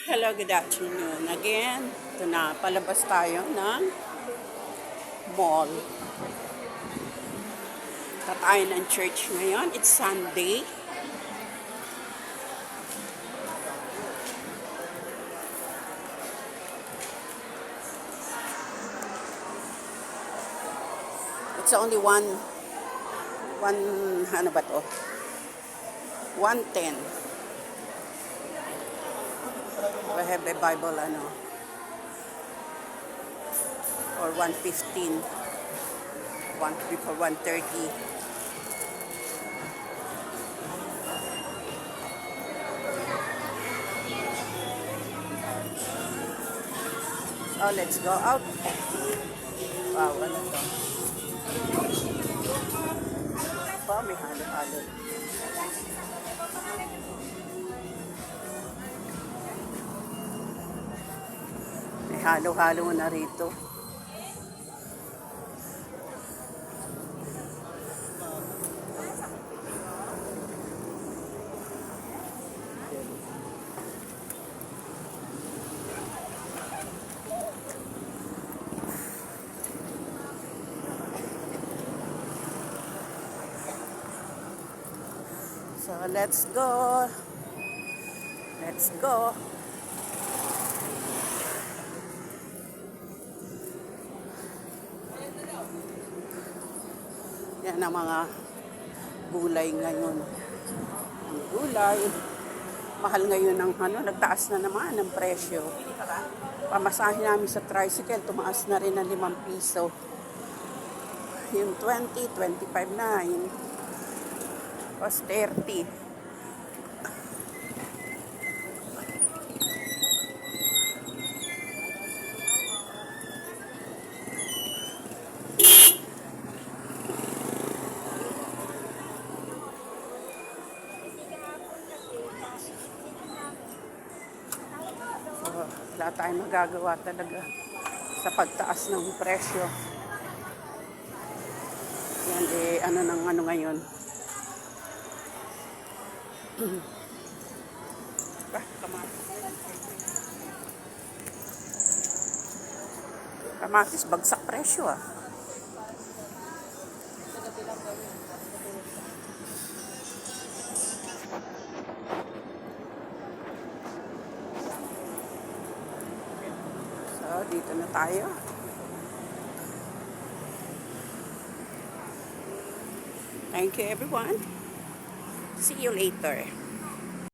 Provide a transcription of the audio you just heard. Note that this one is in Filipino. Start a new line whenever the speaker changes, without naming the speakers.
Hello, good afternoon. Again, ito na, palabas tayo ng mall. Tayo ng church ngayon. It's Sunday. It's only ano ba to? 110. I have a Bible, or 115. Before 1:30. So, let's go out. Wow, ano to? Pa, may halo-halo. May halo-halo na rito. So, let's go. Let's go. Yan ang mga gulay ngayon. Ang gulay, mahal ngayon ng nagtaas na naman ang presyo. Pamasahin namin sa tricycle, tumaas na rin ng 5 piso. Yung 20, 25 na. Yung was 30. Wala tayong magagawa talaga sa pagtaas ng presyo. Yan ano ngayon. Kamatis bagsak presyo So, dito na tayo. Thank you everyone. See you later.